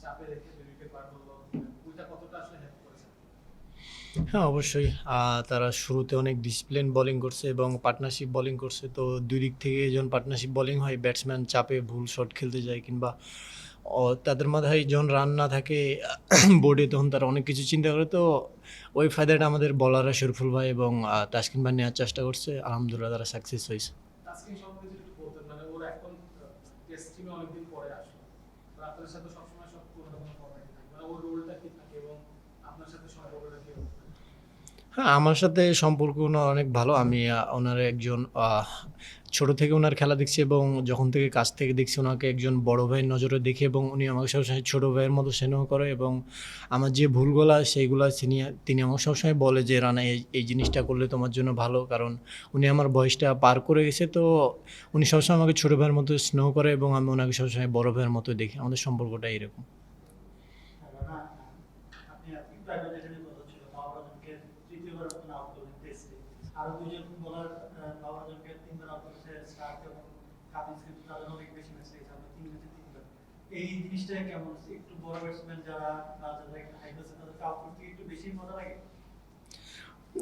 চাপে রেখে 2 উইকেট বার করলো, ওইটা কতটা আসলে হেল্প করেছে? হ্যাঁ, অবশ্যই। তারা শুরুতে অনেক ডিসিপ্লিন বোলিং করছে এবং পার্টনারশিপ বোলিং করছে। তো ২ দিক থেকে যখন পার্টনারশিপ বোলিং হয়, ব্যাটসম্যান চাপে ভুল শট খেলতে যায় কিংবা তাদের মাথায় যখন রান না থাকে বোর্ডে, তখন তারা অনেক কিছু চিন্তা করে। তো ওই ফায়দাটা আমাদের বোলাররা শরীফুল ভাই এবং তাসকিন ভাই নেওয়ার চেষ্টা করছে। আলহামদুলিল্লাহ তারা সাকসেস হইছে। তাসকিন সম্পর্কে যদি একটু বলতেন, মানে ওরা এখন টেস্ট টিমে অনেকদিন পরে আসলো, তো আপনার সাথে সবসময় সব কোনো না কোনো ফর্মেটে থাকে, মানে ওর রোলটা কি থাকে এবং আপনার সাথে সম্পর্কটা কি রকম? হ্যাঁ, আমার সাথে সম্পর্ক ওনার অনেক ভালো। আমি ওনার একজন ছোট থেকে ওনার খেলা দেখছি এবং যখন থেকে কাছ থেকে দেখছি ওনাকে একজন বড় ভাইয়ের নজরে দেখি এবং উনি আমাকে সবসময় ছোট ভাইয়ের মতো স্নেহ করে এবং আমার যে ভুলগুলা সেইগুলা তিনি আমাকে সবসময় বলে যে, "রানা এই জিনিসটা করলে তোমার জন্য ভালো।" কারণ উনি আমার বয়সটা পার করে গেছে। তো উনি সবসময় আমাকে ছোট ভাইয়ের মতো স্নেহ করে এবং আমি ওনাকে সবসময় বড় ভাইয়ের মতো দেখি। আমাদের সম্পর্কটা এরকম। হ্যাঁ, রানা, আপনি একটু আগে যেটা নিয়ে কথা হচ্ছিল, বাবর আজমকে তৃতীয়বারের মতন আউট করলেন টেস্টে। আরো দুইজন বোলার বাবর আজমকে 3 বার আউট করেছে, স্টার্ক এবং কামিন্স, কিন্তু তাদের অনেক বেশি ম্যাচ লেগেছে, আমরা 3 ম্যাচে 3 বার। এই জিনিসটা কেমন? একটু বড় ব্যাটসম্যান যারা বা যারা একটু হাই ক্লাসে, তাদেরকে আউট করতে কি একটু বেশি মজা লাগে?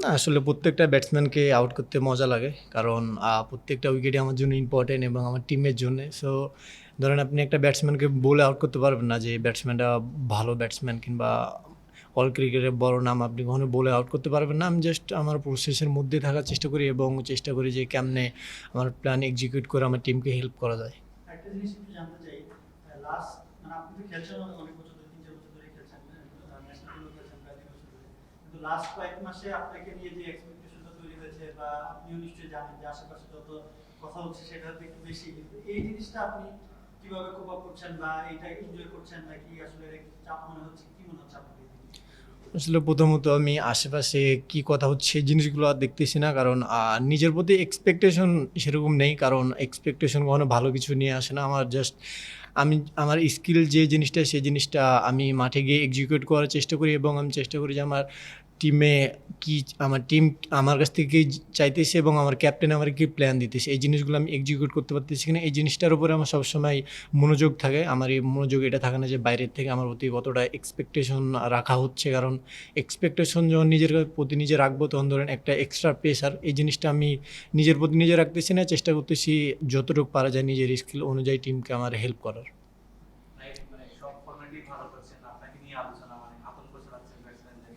না, আসলে প্রত্যেকটা ব্যাটসম্যানকে আউট করতে মজা লাগে। কারণ প্রত্যেকটা উইকেটই আমার জন্য ইম্পোর্টেন্ট এবং আমার টিমের জন্যে। সো ধরেন আপনি একটা ব্যাটসম্যানকে বলে আউট করতে পারবেন না যে এই ব্যাটসম্যানটা ভালো ব্যাটসম্যান কিংবা অল ক্রিকেটের বড় নাম, আপনি কখনো বলে আউট করতে পারবেন না। আমি জাস্ট আমার প্রসেসের মধ্যে থাকার চেষ্টা করি এবং চেষ্টা করি যে কেমনে আমার প্ল্যান এক্সিকিউট করে আমার টিমকে হেল্প করা যায়। একটা জিনিস একটু জানতে চাই, লাস্ট মানে আপনি তো খেলছেন অনেক বছর ধরে, 3-4 বছর ধরে খেলছেন, ন্যাশনাল টিমও খেলছেন প্রায় 2 বছর ধরে, কিন্তু লাস্ট কয়েক মাসে আপনাকে নিয়ে যে এক্সপেকটেশনটা তৈরি হয়েছে, বা আপনিও নিশ্চয়ই জানেন যে আশেপাশে যত কথা হচ্ছে সেটা হয়তো একটু বেশি, কিন্তু এই জিনিসটা আপনি কিভাবে কোপ আপ করছেন, বা এইটা এনজয় করছেন, নাকি আসলে চাপ মনে হচ্ছে, কি মনে হচ্ছে আপনাকে? আসলে প্রথমত আমি আশেপাশে কি কথা হচ্ছে এই জিনিসগুলো আর দেখতেছি না, কারণ নিজের প্রতি এক্সপেকটেশন সেরকম নেই, কারণ এক্সপেকটেশন কখনো ভালো কিছু নিয়ে আসে না। আমার জাস্ট আমি আমার স্কিল যে জিনিসটা সেই জিনিসটা আমি মাঠে গিয়ে এক্সিকিউট করার চেষ্টা করি এবং আমি চেষ্টা করি যে আমার টিমে কি আমার টিম আমার কাছ থেকে কি চাইতেছে এবং আমার ক্যাপ্টেন আমার কি প্ল্যান দিতেছে, এই জিনিসগুলো আমি এক্সিকিউট করতে পারতেছি কিনা, এই জিনিসটার উপরে আমার সবসময় মনোযোগ থাকে। আমার এই মনোযোগ এটা থাকে না যে বাইরের থেকে আমার প্রতি কতটা এক্সপেকটেশন রাখা হচ্ছে, কারণ এক্সপেকটেশন যখন নিজের প্রতি নিজে রাখবো তখন ধরেন একটা এক্সট্রা প্রেশার, এই জিনিসটা আমি নিজের প্রতি নিজে রাখতেছি না। চেষ্টা করতেছি যতটুকু পারা যায় নিজের স্কিল অনুযায়ী টিমকে আমার হেল্প করার। রাইট, মানে সব ফরম্যাটেই ভালো করছেন, আপনাকে নিয়ে আলোচনা মানে আতঙ্ক ছড়াচ্ছেন ব্যাটসম্যানদের,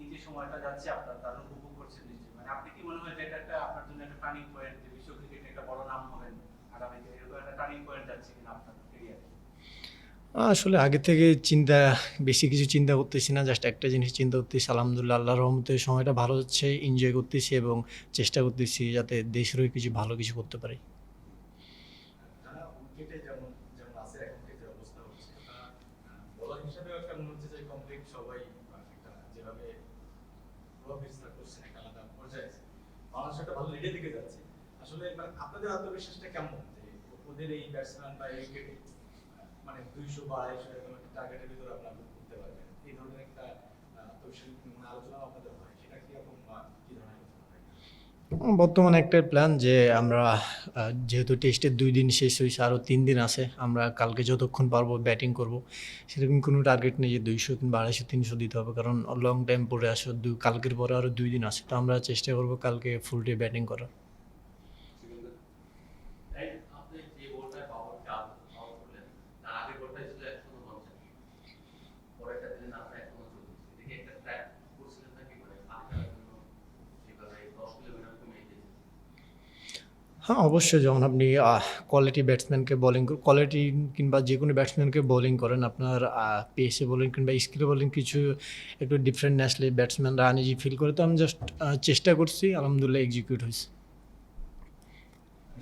এই যে সময়টা যাচ্ছে আপনার দারুণ উপভোগ করছেন নিশ্চয়ই, মানে আপনি কি মনে হয় যে এটা একটা আপনার জন্য একটা টার্নিং পয়েন্ট, যে বিশ্ব ক্রিকেটে একটা বড় নাম হবেন আগামীতে, এরকম একটা টার্নিং পয়েন্ট যাচ্ছে কিনা আপনার ক্যারিয়ারে? আসলে আগে থেকে বেশি কিছু চিন্তা করতেছি না। জাস্ট একটা জিনিস চিন্তা করতেছি, আলহামদুলিল্লাহ আল্লাহর রহমতে সময়টা ভালো যাচ্ছে, এনজয় করতেছি এবং চেষ্টা করতেছি যাতে দেশের হয়ে কিছু ভালো কিছু করতে পারি। যারা উইকেটে যেমন যেমন আছে এখন যে অবস্থা হচ্ছে, বোলার হিসেবেও একটা মনে হচ্ছে যে কমপ্লিট সবাই একটা যেভাবে প্রভাব বিস্তার করছেন একটা আলাদা পর্যায়ে আছে, বাংলাদেশ একটা ভালো লিডের দিকে যাচ্ছে। আসলে মানে আপনাদের আত্মবিশ্বাসটা কেমন যে ওদের এই ব্যাটসম্যান বা এই উইকেটে মানে 200 বা 250 এরকম একটা টার্গেটের ভিতরে আপনারা করতে পারবেন, এই ধরনের একটা আত্মবিশ্বাস মানে আলোচনা আপনাদের হয়, সেটা কি রকম বা কি ধরনের আলোচনা হয়? বর্তমানে একটাই প্ল্যান যে আমরা যেহেতু টেস্টের ২ দিন শেষ হইছে, আরও ৩ দিন আছে। আমরা কালকে যতক্ষণ পারবো ব্যাটিং করব। সেরকম কোনো টার্গেট নেই যে ২০০ কিংবা ২৫০, ৩০০ দিতে হবে। কারণ লং টাইম পড়ে আসে। কালকের পরে আরও ২ দিন আছে। তো আমরা চেষ্টা করব কালকে ফুল ডে ব্যাটিং করার। রাইট, আপনি যে বলটায় বাবরকে আউট করলেন, তার আগের বলটাই ছিল ১৫ পরেরটা দিলেন আপনার ১৫ এদিকে একটা ট্র্যাক করছিলেন নাকি, মানে পানি ফেলার জন্য যেভাবে ১০ কিলোমিটার কমিয়ে দিয়েছেন? হ্যাঁ, অবশ্যই যখন আপনি কোয়ালিটি ব্যাটসম্যানকে কোয়ালিটি কিংবা যেকোনো ব্যাটসম্যানকে বোলিং করেন, আপনার পেসে বোলিং কিংবা স্কিলে বোলিং কিছু একটু ডিফারেন্ট আসলে ব্যাটসম্যানরা আনইজি ফিল করে। তো আমি জাস্ট চেষ্টা করছি, আলহামদুলিল্লাহ এক্সিকিউট হইছে।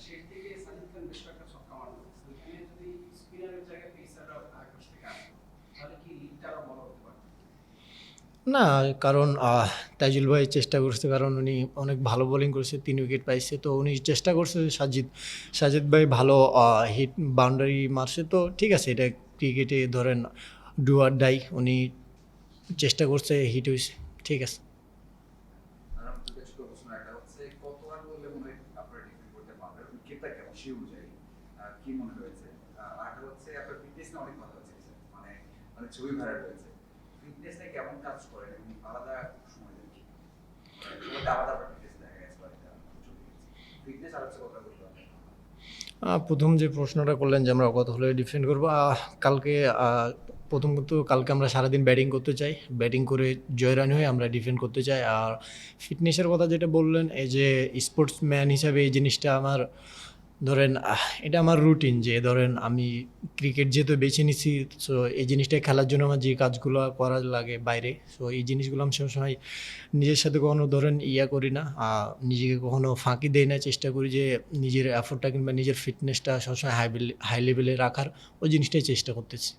শেষ দিকে সাজিদ খান বেশ কয়েকটা ছক্কা মারলো, ওইখানে যদি স্পিনারের জায়গায় পেসাররা আরেক পাশ থেকে আসতো, তাহলে কি লিডটা আরো বড় হতে পারত? না, কারণ তাইজুল ভাই চেষ্টা করছে, কারণ উনি অনেক ভালো বোলিং করছে, ৩ উইকেট পাইছে। তো উনি চেষ্টা করছে যে সাজিদ ভাই ভালো হিট বাউন্ডারি মারছে। তো ঠিক আছে, এটা ক্রিকেটে ধরেন ডু অর ডাই। উনি চেষ্টা করছে, হিট হইছে। ঠিক আছে। আর আমি দুটো ছোট প্রশ্ন, একটা হচ্ছে কত রান করলে মনে হয় আপনারা ডিফেন্ড করতে পারবেন, উইকেটটা কেমন সেই অনুযায়ী কি মনে হয়েছে, আর একটা হচ্ছে আপনার ফিটনেস নিয়ে অনেক কথা হচ্ছে, মানে মানে মানে ছবি ভাইরাল হয়েছে, ফিটনেস নিয়ে কেমন কাজ করেন এবং আলাদা সময় দেন কি? মানে আলাদা ফিটনেস দেখা গেছে বাড়িতে ফিটনেস আর হচ্ছে কথা বলতে হবে। প্রথম যে প্রশ্নটা করলেন যে আমরা কত হলে ডিফেন্ড করবো, কালকে প্রথমত কালকে আমরা সারাদিন ব্যাটিং করতে চাই, ব্যাটিং করে জয়রানি হয়ে আমরা ডিফেন্ড করতে চাই। আর ফিটনেসের কথা যেটা বললেন, এই যে স্পোর্টসম্যান হিসাবে এই জিনিসটা আমার ধরেন এটা আমার রুটিন, যে ধরেন আমি ক্রিকেট যেহেতু বেছে নিছি, সো এই জিনিসটা খেলার জন্য আমার যে কাজগুলো করা লাগে বাইরে, সো এই জিনিসগুলো আমি সবসময় নিজের সাথে কখনো ধরেন করি না, নিজেকে কখনো ফাঁকি দেই না, চেষ্টা করি যে নিজের এফোর্টটা কিংবা নিজের ফিটনেসটা সবসময় হাই লেভেলে রাখার, ওই জিনিসটাই চেষ্টা করতেছি।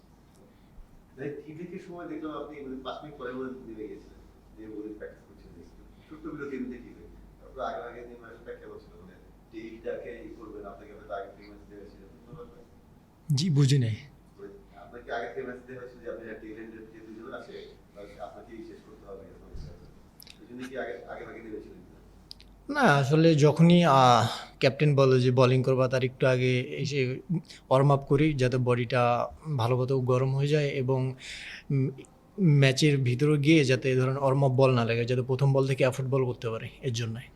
টিভিতে সময় দেখলাম আপনি মানে 5 মিনিট পরে মনে নেমে গেছিলেন, যে বলে প্র্যাকটিস করছেন, ছোট্ট বিরতি নিতে টিভি, তারপর আগে নিয়ে মানে ব্যাখ্যা করছিল মানে টিভিটাকে করবেন, আপনাকে হয়তো আগে থেকে ম্যাচ দেওয়া হয়েছিল, জি, বুঝি নাই। আপনাকে আগে থেকে ম্যাচ দেওয়া হয়েছিল যে আপনি টেলেন্টের যে দুজন আছে আপনাকেই শেষ করতে হবে, এই জন্য কি আগে আগে ভাগে নেমেছিলেন? না, আসলে যখনই ক্যাপ্টেন বলে যে বোলিং করবা, তার একটু আগে এসে ওয়ার্ম আপ করি, যাতে বডিটা ভালো মতো গরম হয়ে যায় এবং ম্যাচের ভিতরে গিয়ে যাতে ধরেন ওয়ার্ম আপ বল না লাগে, যাতে প্রথম বল থেকে এফোর্ট বল করতে পারে, এর জন্যই।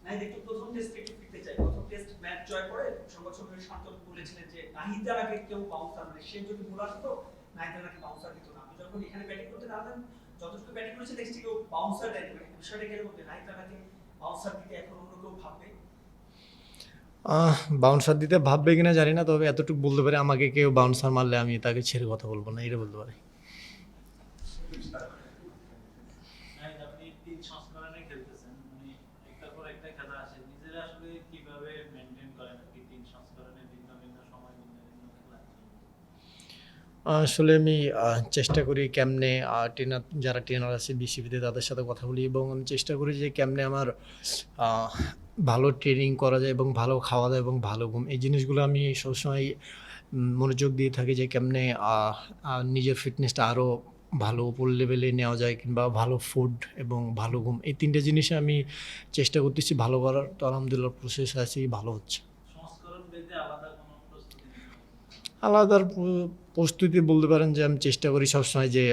নাহিদ, একটু প্রথম টেস্টে একটু ফিরতে চাই। প্রথম টেস্ট ম্যাচ জয় করে সংবাদ সম্মেলনে শান্তনু বলেছিলেন যে নাহিদ রানাকে কেউ বাউন্সার, মানে সে যদি বোলার হতো নাহিদ রানাকে বাউন্সার দিত না। আপনি যখন এখানে ব্যাটিং করতে নামলেন, যতটুকু ব্যাটিং করেছে দেখছি কেউ বাউন্সার দেয়নি, মানে বিষয়টা কিরকম যে নাহিদ রানাকে বাউন্সার দিতে এখন অন্য কেউ ভাববে? বাউন্সার দিতে ভাববে কিনা জানি না, তবে এতটুকু বলতে পারি আমাকে কেউ বাউন্সার মারলে আমি তাকে ছেড়ে কথা বলবো না, এটা বলতে পারি। নাহিদ, আপনি 3 সংস্করণে খেলতেছেন, মানে একটার পর একটা খেলা আসে, নিজেরা আসলে কিভাবে মেইনটেইন করেন আর কি 3 সংস্করণে ভিন্ন ভিন্ন সময় ভিন্ন ভিন্ন খেলা? আসলে আমি চেষ্টা করি কেমনে যারা ট্রেনার আছে বিসিবিতে তাদের সাথে কথা বলি, এবং আমি চেষ্টা করি যে কেমনে আমার ভালো ট্রেনিং করা যায় এবং ভালো খাওয়া দাওয়া এবং ভালো ঘুম, এই জিনিসগুলো আমি সবসময় মনোযোগ দিয়ে থাকি, যে কেমনে নিজের ফিটনেসটা আরও ভালো উপর লেভেলে নেওয়া যায়, কিংবা ভালো ফুড এবং ভালো ঘুম, এই 3টে জিনিসে আমি চেষ্টা করতেছি ভালো করার। তো আলহামদুলিল্লাহ প্রসেস আছে, ভালো হচ্ছে। সংস্করণ ভেদে আলাদা কোনো প্রস্তুতি নেন? আলাদা প্রস্তুতি বলতে পারেন যে আমি চেষ্টা করি সবসময় যে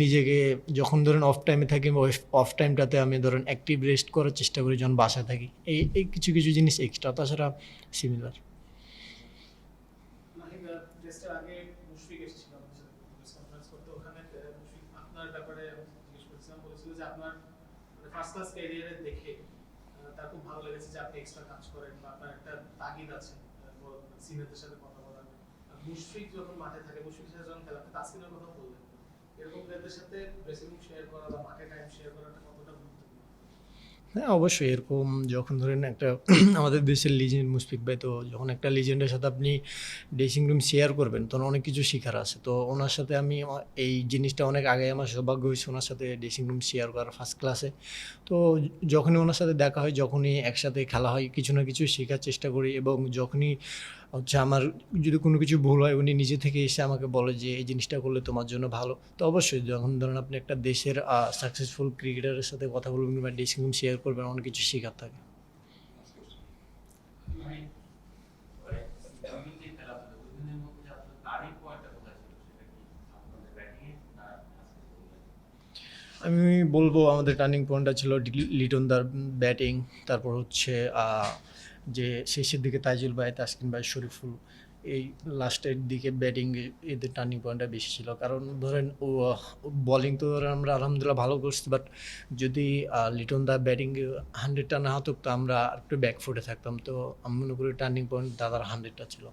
নিজেকে যখন ধরেন অফ টাইমে থাকি, অফ টাইমটাতে আমি ধরেন অ্যাক্টিভ রেস্ট করার চেষ্টা করি যখন বাসায় থাকি, এই কিছু কিছু জিনিস এক্সট্রা, তাছাড়া সিমিলার। নাহিদ, টেস্টের আগে মুশফিক এসেছিল আমাদের সাথে প্রেস কনফারেন্স করতে, ওখানে মুশফিক আপনার ব্যাপারে জিজ্ঞেস করেছিলাম, বলেছিল যে আপনার মানে ফার্স্ট ক্লাস ক্যারিয়ারে দেখে তার খুব ভালো লেগেছে যে আপনি এক্সট্রা কাজ করেন বা আপনার একটা তাগিদ আছে সিনিয়রদের সাথে কথা বলার। মুশফিক যখন মাঠে থাকে, মুশফিকের সাথে যখন খেলা, তাসকিনের কথা বললেন, এরকম প্লেয়ারদের সাথে ড্রেসিং রুম শেয়ার করা বা মাঠে টাইম শেয়ার করাটা কতটা গুরুত্বপূর্ণ? হ্যাঁ, অবশ্যই এরকম যখন ধরেন একটা আমাদের দেশের লিজেন্ড মুশফিক ভাই, তো যখন একটা লিজেন্ডের সাথে আপনি ড্রেসিং রুম শেয়ার করবেন, তখন অনেক কিছু শেখার আছে। তো ওনার সাথে আমি এই জিনিসটা অনেক আগে আমার সৌভাগ্য হয়েছে ওনার সাথে ড্রেসিং রুম শেয়ার করার ফার্স্ট ক্লাসে। তো যখনই ওনার সাথে দেখা হয়, যখনই একসাথে খেলা হয়, কিছু না কিছু শেখার চেষ্টা করি, এবং যখনই হচ্ছে আমার যদি কোনো কিছু ভুল হয়, উনি নিজে থেকে এসে আমাকে বলে যে এই জিনিসটা করলে তোমার জন্য ভালো। তো অবশ্যই যখন ধরেন আপনি একটা দেশের সাকসেসফুল ক্রিকেটারের সাথে কথা বলবেন বা ড্রেসিং রুম শেয়ার করবেন, অনেক কিছু শেখার থাকে। দুই যে খেলাধুলা, দুই দিনের মধ্যে আসলে টার্নিং পয়েন্টটা কোথায় ছিল? সেটা কি আপনাদের ব্যাটিং এ না আজকে bowling এ? আমি বলবো আমাদের টার্নিং পয়েন্টটা ছিল লিটন দার ব্যাটিং, তারপর হচ্ছে যে শেষের দিকে তাইজুল ভাই, তাসকিন ভাই, শরীফুল, এই লাস্টের দিকে ব্যাটিং, এদের টার্নিং পয়েন্টটা বেশি ছিল। কারণ ধরেন বলিং তো ধরেন আমরা আলহামদুলিল্লাহ ভালো করছি, বাট যদি লিটন দা ব্যাটিং 100টা না হতো, তো আমরা একটু ব্যাকফুটে থাকতাম। তো আমি মনে করি টার্নিং পয়েন্ট দাদার 100টা ছিল।